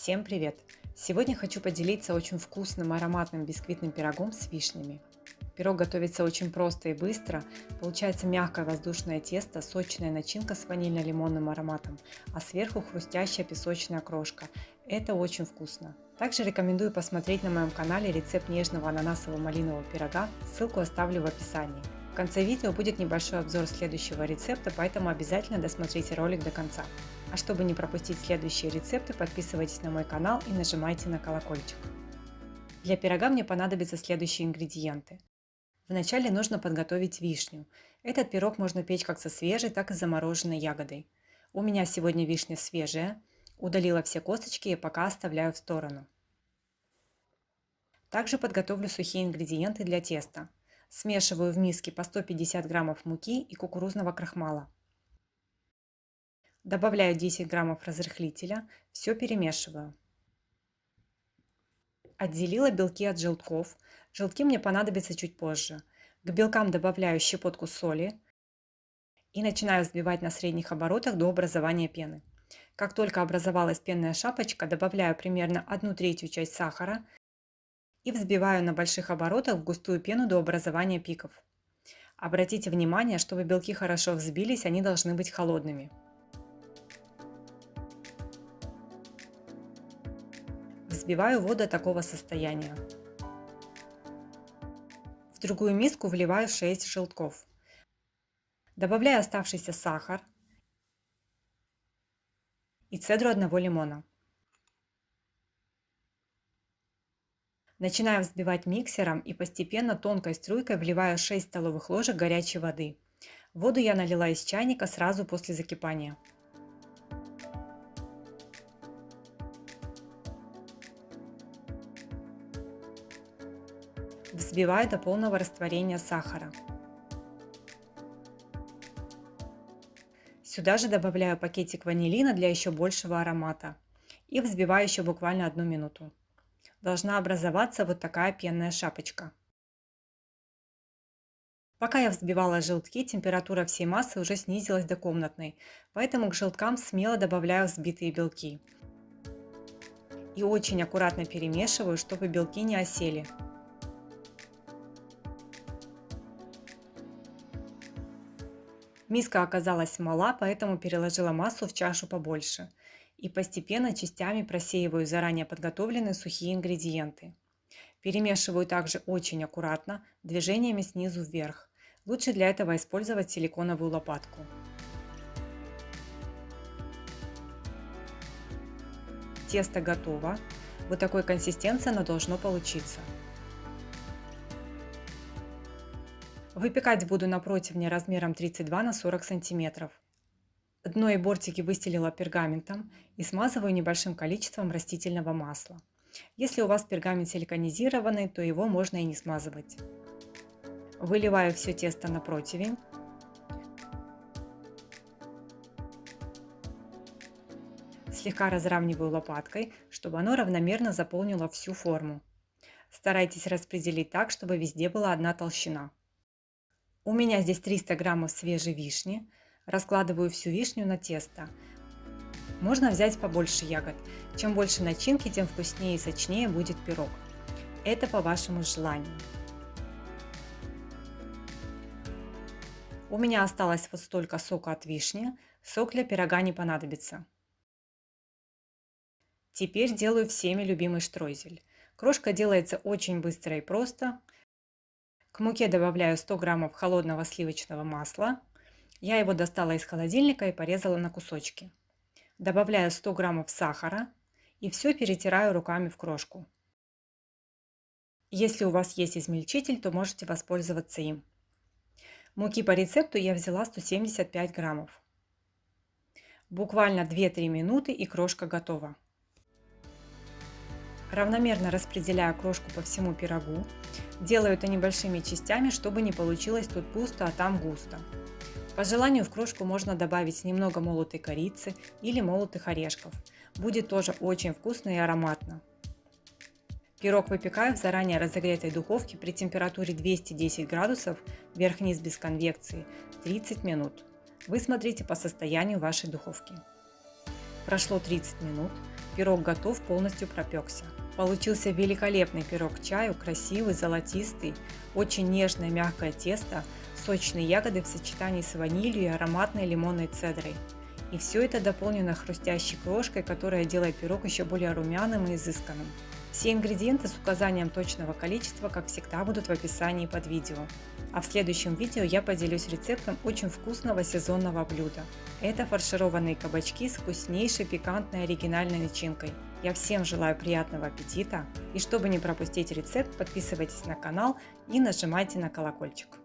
Всем привет! Сегодня хочу поделиться очень вкусным ароматным бисквитным пирогом с вишнями. Пирог готовится очень просто и быстро. Получается мягкое воздушное тесто, сочная начинка с ванильно-лимонным ароматом, а сверху хрустящая песочная крошка. Это очень вкусно. Также рекомендую посмотреть на моем канале рецепт нежного ананасово-малинового пирога, ссылку оставлю в описании. В конце видео будет небольшой обзор следующего рецепта, поэтому обязательно досмотрите ролик до конца. А чтобы не пропустить следующие рецепты, подписывайтесь на мой канал и нажимайте на колокольчик. Для пирога мне понадобятся следующие ингредиенты. Вначале нужно подготовить вишню. Этот пирог можно печь как со свежей, так и замороженной ягодой. У меня сегодня вишня свежая. Удалила все косточки и пока оставляю в сторону. Также подготовлю сухие ингредиенты для теста. Смешиваю в миске по 150 граммов муки и кукурузного крахмала. Добавляю 10 граммов разрыхлителя, все перемешиваю. Отделила белки от желтков. Желтки мне понадобятся чуть позже. К белкам добавляю щепотку соли и начинаю взбивать на средних оборотах до образования пены. Как только образовалась пенная шапочка, добавляю примерно 1/3 часть сахара и взбиваю на больших оборотах в густую пену до образования пиков. Обратите внимание, чтобы белки хорошо взбились, они должны быть холодными. Взбиваю воду до такого состояния. В другую миску вливаю 6 желтков. Добавляю оставшийся сахар и цедру одного лимона. Начинаю взбивать миксером и постепенно тонкой струйкой вливаю 6 столовых ложек горячей воды. Воду я налила из чайника сразу после закипания. Взбиваю до полного растворения сахара. Сюда же добавляю пакетик ванилина для еще большего аромата. И взбиваю еще буквально 1 минуту. Должна образоваться вот такая пенная шапочка. Пока я взбивала желтки, температура всей массы уже снизилась до комнатной, поэтому к желткам смело добавляю взбитые белки. И очень аккуратно перемешиваю, чтобы белки не осели. Миска оказалась мала, поэтому переложила массу в чашу побольше. И постепенно частями просеиваю заранее подготовленные сухие ингредиенты. Перемешиваю также очень аккуратно, движениями снизу вверх. Лучше для этого использовать силиконовую лопатку. Тесто готово. Вот такой консистенции оно должно получиться. Выпекать буду на противне размером 32 на 40 сантиметров. Дно и бортики выстелила пергаментом и смазываю небольшим количеством растительного масла. Если у вас пергамент силиконизированный, то его можно и не смазывать. Выливаю все тесто на противень. Слегка разравниваю лопаткой, чтобы оно равномерно заполнило всю форму. Старайтесь распределить так, чтобы везде была одна толщина. У меня здесь 300 граммов свежей вишни. Раскладываю всю вишню на тесто. Можно взять побольше ягод. Чем больше начинки, тем вкуснее и сочнее будет пирог. Это по вашему желанию. У меня осталось вот столько сока от вишни. Сок для пирога не понадобится. Теперь делаю всеми любимый штройзель. Крошка делается очень быстро и просто. К муке добавляю 100 граммов холодного сливочного масла. Я его достала из холодильника и порезала на кусочки. Добавляю 100 граммов сахара и все перетираю руками в крошку. Если у вас есть измельчитель, то можете воспользоваться им. Муки по рецепту я взяла 175 граммов. Буквально 2-3 минуты и крошка готова. Равномерно распределяю крошку по всему пирогу. Делаю это небольшими частями, чтобы не получилось тут пусто, а там густо. По желанию в крошку можно добавить немного молотой корицы или молотых орешков. Будет тоже очень вкусно и ароматно. Пирог выпекаю в заранее разогретой духовке при температуре 210 градусов, вверх-вниз без конвекции, 30 минут. Вы смотрите по состоянию вашей духовки. Прошло 30 минут. пирог готов, полностью пропекся. Получился великолепный пирог к чаю, красивый, золотистый, очень нежное мягкое тесто, сочные ягоды в сочетании с ванилью и ароматной лимонной цедрой. И все это дополнено хрустящей крошкой, которая делает пирог еще более румяным и изысканным. Все ингредиенты с указанием точного количества, как всегда, будут в описании под видео. А в следующем видео я поделюсь рецептом очень вкусного сезонного блюда. Это фаршированные кабачки с вкуснейшей пикантной оригинальной начинкой. Я всем желаю приятного аппетита, и чтобы не пропустить рецепт, подписывайтесь на канал и нажимайте на колокольчик.